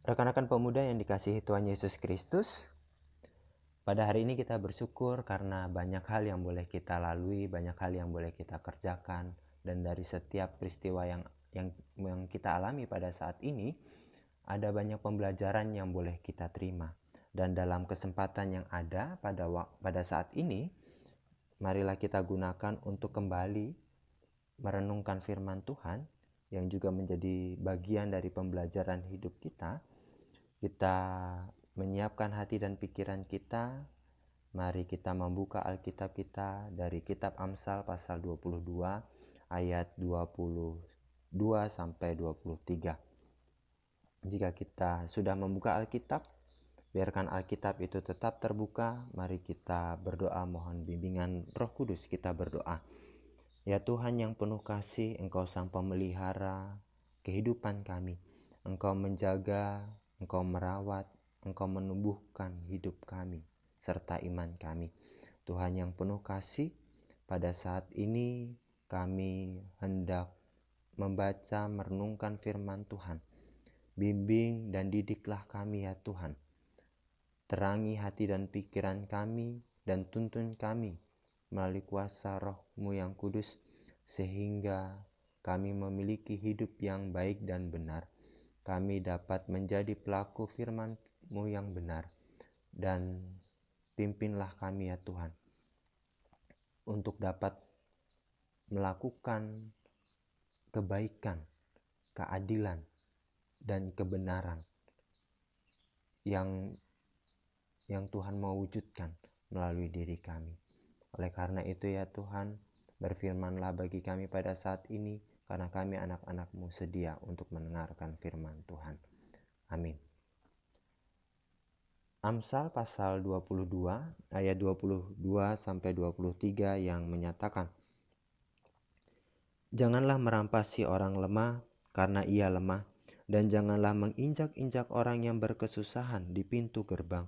Rekan-rekan pemuda yang dikasihi Tuhan Yesus Kristus, pada hari ini kita bersyukur karena banyak hal yang boleh kita lalui, banyak hal yang boleh kita kerjakan, dan dari setiap peristiwa yang kita alami pada saat ini, ada banyak pembelajaran yang boleh kita terima. Dan dalam kesempatan yang ada pada saat ini, marilah kita gunakan untuk kembali merenungkan firman Tuhan yang juga menjadi bagian dari pembelajaran hidup kita. Kita menyiapkan hati dan pikiran kita. Mari kita membuka Alkitab kita dari kitab Amsal pasal 22 ayat 22 sampai 23. Jika kita sudah membuka Alkitab, biarkan Alkitab itu tetap terbuka. Mari kita berdoa mohon bimbingan Roh Kudus. Kita berdoa. Ya Tuhan yang penuh kasih, Engkau sang pemelihara kehidupan kami. Engkau menjaga, Engkau merawat, Engkau menumbuhkan hidup kami serta iman kami. Tuhan yang penuh kasih, pada saat ini kami hendak membaca, merenungkan firman Tuhan. Bimbing dan didiklah kami ya Tuhan. Terangi hati dan pikiran kami dan tuntun kami melalui kuasa Roh-Mu yang kudus, sehingga kami memiliki hidup yang baik dan benar. Kami dapat menjadi pelaku firman-Mu yang benar, dan pimpinlah kami ya Tuhan, untuk dapat melakukan kebaikan, keadilan, dan kebenaran yang Tuhan mau wujudkan melalui diri kami. Oleh karena itu ya Tuhan, berfirmanlah bagi kami pada saat ini, karena kami anak-anak-Mu sedia untuk mendengarkan firman Tuhan. Amin. Amsal pasal 22 ayat 22 sampai 23 yang menyatakan, janganlah merampasi orang lemah karena ia lemah, dan janganlah menginjak-injak orang yang berkesusahan di pintu gerbang.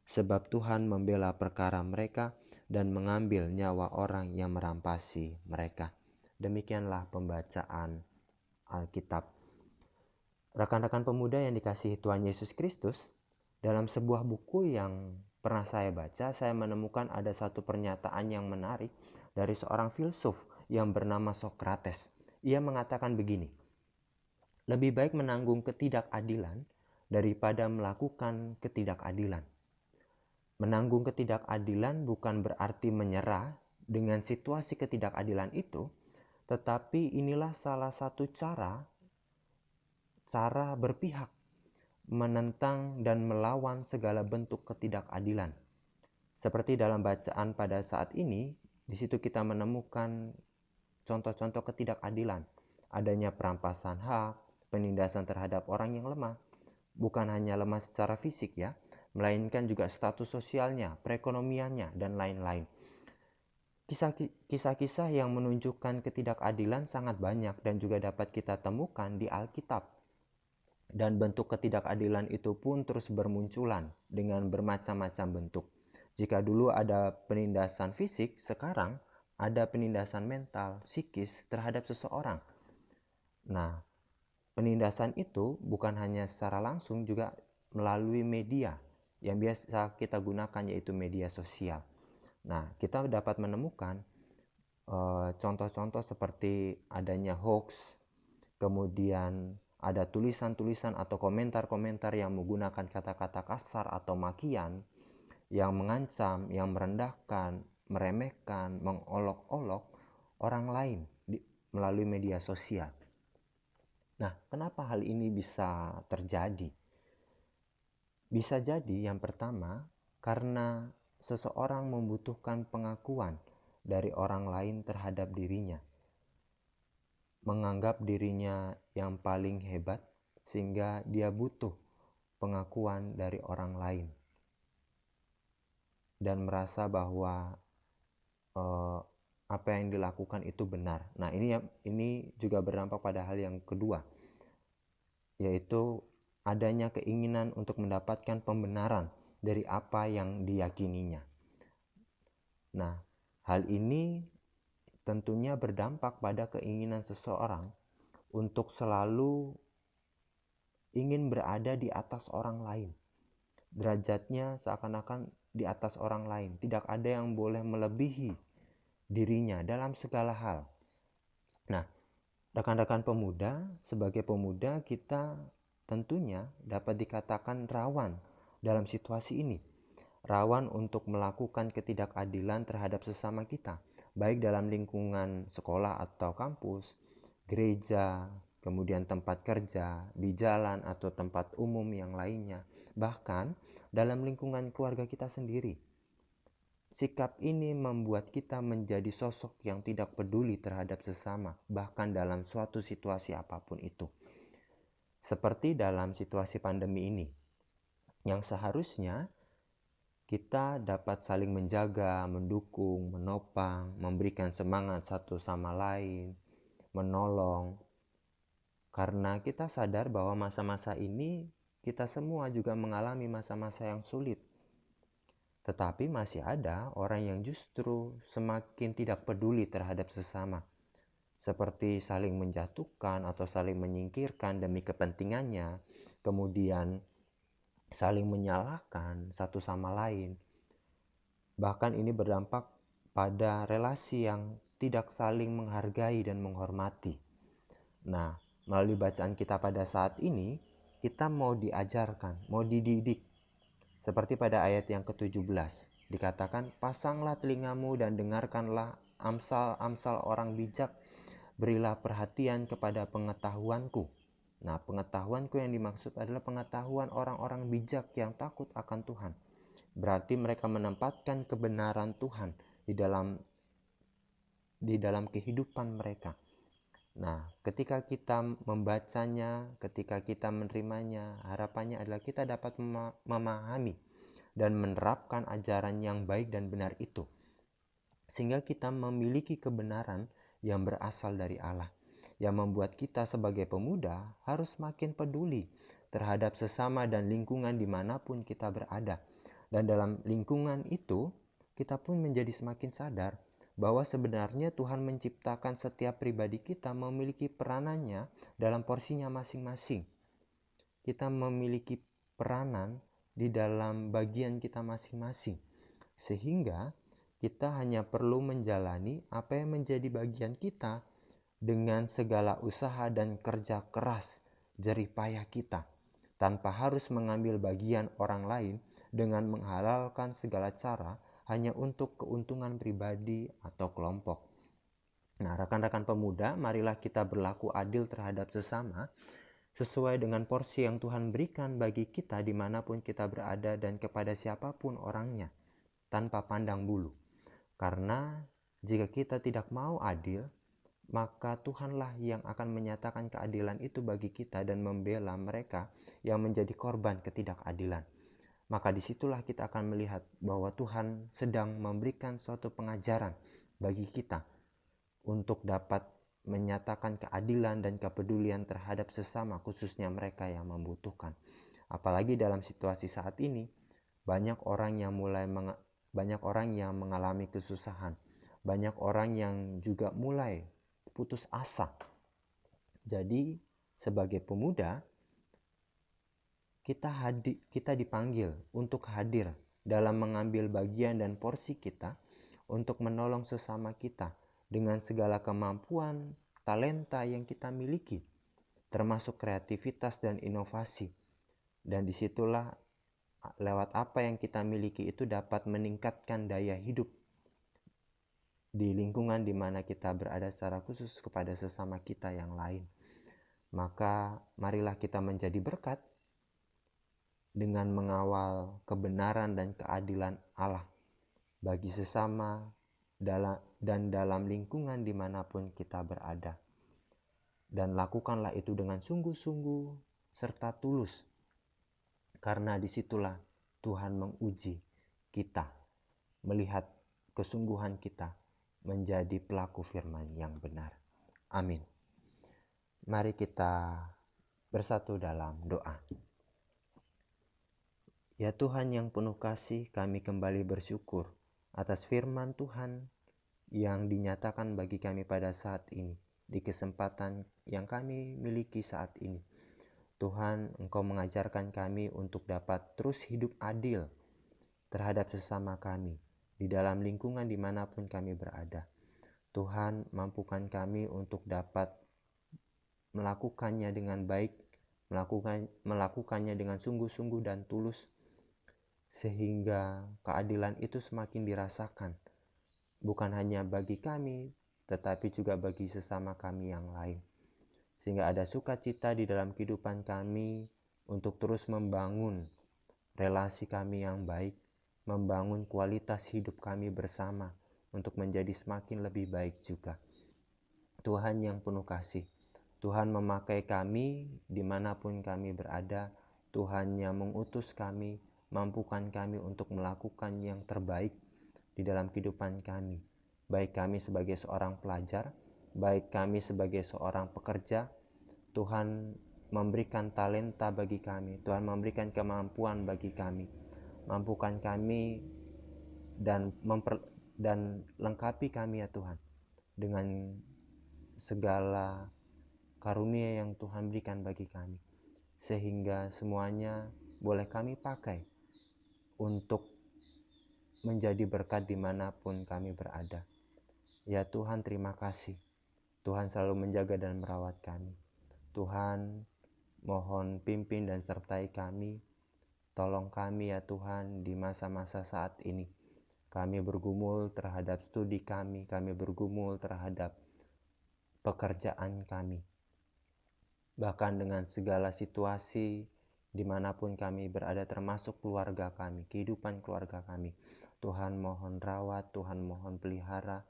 Sebab Tuhan membela perkara mereka dan mengambil nyawa orang yang merampasi mereka. Demikianlah pembacaan Alkitab. Rekan-rekan pemuda yang dikasihi Tuhan Yesus Kristus, dalam sebuah buku yang pernah saya baca, saya menemukan ada satu pernyataan yang menarik dari seorang filsuf yang bernama Socrates. Ia mengatakan begini, lebih baik menanggung ketidakadilan daripada melakukan ketidakadilan. Menanggung ketidakadilan bukan berarti menyerah dengan situasi ketidakadilan itu, tetapi inilah salah satu cara berpihak, menentang dan melawan segala bentuk ketidakadilan. Seperti dalam bacaan pada saat ini, di situ kita menemukan contoh-contoh ketidakadilan. Adanya perampasan hak, penindasan terhadap orang yang lemah. Bukan hanya lemah secara fisik ya, melainkan juga status sosialnya, perekonomiannya, dan lain-lain. Kisah-kisah yang menunjukkan ketidakadilan sangat banyak dan juga dapat kita temukan di Alkitab. Dan bentuk ketidakadilan itu pun terus bermunculan dengan bermacam-macam bentuk. Jika dulu ada penindasan fisik, sekarang ada penindasan mental, psikis terhadap seseorang. Nah, penindasan itu bukan hanya secara langsung, juga melalui media yang biasa kita gunakan, yaitu media sosial. Nah, kita dapat menemukan contoh-contoh seperti adanya hoax, kemudian ada tulisan-tulisan atau komentar-komentar yang menggunakan kata-kata kasar atau makian, yang mengancam, yang merendahkan, meremehkan, mengolok-olok orang lain melalui media sosial. Nah, kenapa hal ini bisa terjadi? Bisa jadi yang pertama, karena seseorang membutuhkan pengakuan dari orang lain terhadap dirinya. Menganggap dirinya yang paling hebat, sehingga dia butuh pengakuan dari orang lain. Dan merasa bahwa apa yang dilakukan itu benar. Nah, ini juga berdampak pada hal yang kedua, yaitu adanya keinginan untuk mendapatkan pembenaran dari apa yang diyakininya. Nah, hal ini tentunya berdampak pada keinginan seseorang untuk selalu ingin berada di atas orang lain. Derajatnya seakan-akan di atas orang lain. Tidak ada yang boleh melebihi dirinya dalam segala hal. Nah, rekan-rekan pemuda, sebagai pemuda kita tentunya dapat dikatakan rawan dalam situasi ini. Rawan untuk melakukan ketidakadilan terhadap sesama kita, baik dalam lingkungan sekolah atau kampus, gereja, kemudian tempat kerja, di jalan atau tempat umum yang lainnya, bahkan dalam lingkungan keluarga kita sendiri. Sikap ini membuat kita menjadi sosok yang tidak peduli terhadap sesama, bahkan dalam suatu situasi apapun itu. Seperti dalam situasi pandemi ini, yang seharusnya kita dapat saling menjaga, mendukung, menopang, memberikan semangat satu sama lain, menolong. Karena kita sadar bahwa masa-masa ini kita semua juga mengalami masa-masa yang sulit. Tetapi masih ada orang yang justru semakin tidak peduli terhadap sesama, seperti saling menjatuhkan atau saling menyingkirkan demi kepentingannya, kemudian saling menyalahkan satu sama lain. Bahkan ini berdampak pada relasi yang tidak saling menghargai dan menghormati. Nah, melalui bacaan kita pada saat ini, kita mau diajarkan, mau dididik. Seperti pada ayat yang ke-17, dikatakan, "Pasanglah telingamu dan dengarkanlah amsal-amsal orang bijak, berilah perhatian kepada pengetahuanku." Nah, pengetahuanku yang dimaksud adalah pengetahuan orang-orang bijak yang takut akan Tuhan. Berarti mereka menempatkan kebenaran Tuhan di dalam kehidupan mereka. Nah, ketika kita membacanya, ketika kita menerimanya, harapannya adalah kita dapat memahami dan menerapkan ajaran yang baik dan benar itu, sehingga kita memiliki kebenaran yang berasal dari Allah, yang membuat kita sebagai pemuda harus makin peduli terhadap sesama dan lingkungan dimanapun kita berada. Dan dalam lingkungan itu, kita pun menjadi semakin sadar bahwa sebenarnya Tuhan menciptakan setiap pribadi kita memiliki peranannya dalam porsinya masing-masing. Kita memiliki peranan di dalam bagian kita masing-masing, sehingga kita hanya perlu menjalani apa yang menjadi bagian kita dengan segala usaha dan kerja keras jerih payah kita, tanpa harus mengambil bagian orang lain dengan menghalalkan segala cara hanya untuk keuntungan pribadi atau kelompok. Nah, rekan-rekan pemuda, marilah kita berlaku adil terhadap sesama sesuai dengan porsi yang Tuhan berikan bagi kita dimanapun kita berada dan kepada siapapun orangnya, tanpa pandang bulu. Karena jika kita tidak mau adil, maka Tuhanlah yang akan menyatakan keadilan itu bagi kita dan membela mereka yang menjadi korban ketidakadilan. Maka disitulah kita akan melihat bahwa Tuhan sedang memberikan suatu pengajaran bagi kita untuk dapat menyatakan keadilan dan kepedulian terhadap sesama, khususnya mereka yang membutuhkan. Apalagi dalam situasi saat ini, banyak orang yang mengalami kesusahan, banyak orang yang juga mulai putus asa. Jadi sebagai pemuda, kita dipanggil untuk hadir dalam mengambil bagian dan porsi kita untuk menolong sesama kita dengan segala kemampuan, talenta yang kita miliki, termasuk kreativitas dan inovasi. Dan disitulah lewat apa yang kita miliki itu dapat meningkatkan daya hidup di lingkungan di mana kita berada, secara khusus kepada sesama kita yang lain. Maka marilah kita menjadi berkat dengan mengawal kebenaran dan keadilan Allah bagi sesama dan dalam lingkungan dimanapun kita berada. Dan lakukanlah itu dengan sungguh-sungguh serta tulus, karena disitulah Tuhan menguji kita, melihat kesungguhan kita menjadi pelaku firman yang benar. Amin. Mari kita bersatu dalam doa. Ya Tuhan yang penuh kasih, kami kembali bersyukur atas firman Tuhan yang dinyatakan bagi kami pada saat ini, di kesempatan yang kami miliki saat ini. Tuhan, Engkau mengajarkan kami untuk dapat terus hidup adil terhadap sesama kami di dalam lingkungan dimanapun kami berada. Tuhan, mampukan kami untuk dapat melakukannya dengan baik, melakukannya dengan sungguh-sungguh dan tulus, sehingga keadilan itu semakin dirasakan, bukan hanya bagi kami, tetapi juga bagi sesama kami yang lain. Sehingga ada sukacita di dalam kehidupan kami untuk terus membangun relasi kami yang baik, membangun kualitas hidup kami bersama untuk menjadi semakin lebih baik juga. Tuhan yang penuh kasih, Tuhan memakai kami dimanapun kami berada. Tuhan yang mengutus kami, mampukan kami untuk melakukan yang terbaik di dalam kehidupan kami. Baik kami sebagai seorang pelajar, baik kami sebagai seorang pekerja. Tuhan memberikan talenta bagi kami, Tuhan memberikan kemampuan bagi kami. Mampukan kami dan lengkapi kami ya Tuhan dengan segala karunia yang Tuhan berikan bagi kami, sehingga semuanya boleh kami pakai untuk menjadi berkat dimanapun kami berada. Ya Tuhan, terima kasih. Tuhan selalu menjaga dan merawat kami. Tuhan, mohon pimpin dan sertai kami. Tolong kami ya Tuhan di masa-masa saat ini. Kami bergumul terhadap studi kami bergumul terhadap pekerjaan kami. Bahkan dengan segala situasi dimanapun kami berada, termasuk keluarga kami, kehidupan keluarga kami. Tuhan mohon rawat, Tuhan mohon pelihara,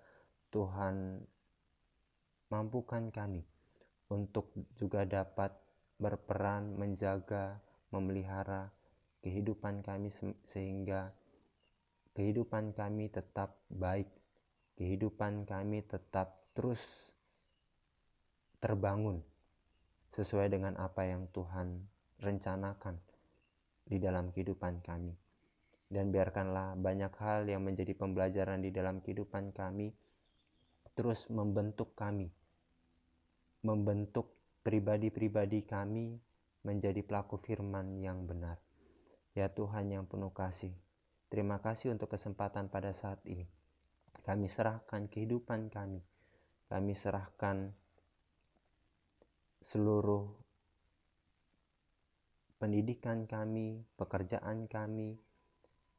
Tuhan mampukan kami untuk juga dapat berperan menjaga, memelihara kehidupan kami sehingga kehidupan kami tetap baik, kehidupan kami tetap terus terbangun sesuai dengan apa yang Tuhan rencanakan di dalam kehidupan kami. Dan biarkanlah banyak hal yang menjadi pembelajaran di dalam kehidupan kami terus membentuk kami, membentuk pribadi-pribadi kami menjadi pelaku firman yang benar. Ya Tuhan yang penuh kasih, terima kasih untuk kesempatan pada saat ini. Kami serahkan kehidupan kami serahkan seluruh pendidikan kami, pekerjaan kami,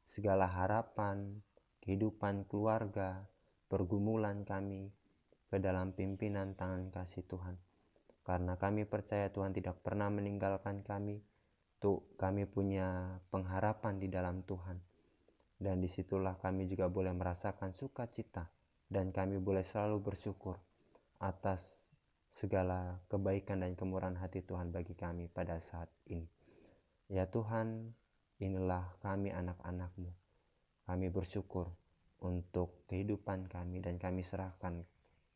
segala harapan, kehidupan keluarga, pergumulan kami ke dalam pimpinan tangan kasih Tuhan. Karena kami percaya Tuhan tidak pernah meninggalkan kami. Kami punya pengharapan di dalam Tuhan. Dan disitulah kami juga boleh merasakan sukacita. Dan kami boleh selalu bersyukur atas segala kebaikan dan kemurahan hati Tuhan bagi kami pada saat ini. Ya Tuhan, inilah kami anak-anak-Mu. Kami bersyukur untuk kehidupan kami dan kami serahkan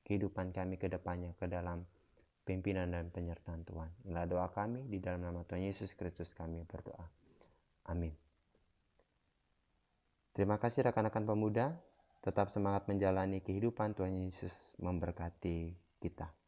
kehidupan kami ke depannya ke dalam pimpinan dan penyertaan Tuhan. Inilah doa kami di dalam nama Tuhan Yesus Kristus kami berdoa. Amin. Terima kasih rekan-rekan pemuda. Tetap semangat menjalani kehidupan. Tuhan Yesus memberkati kita.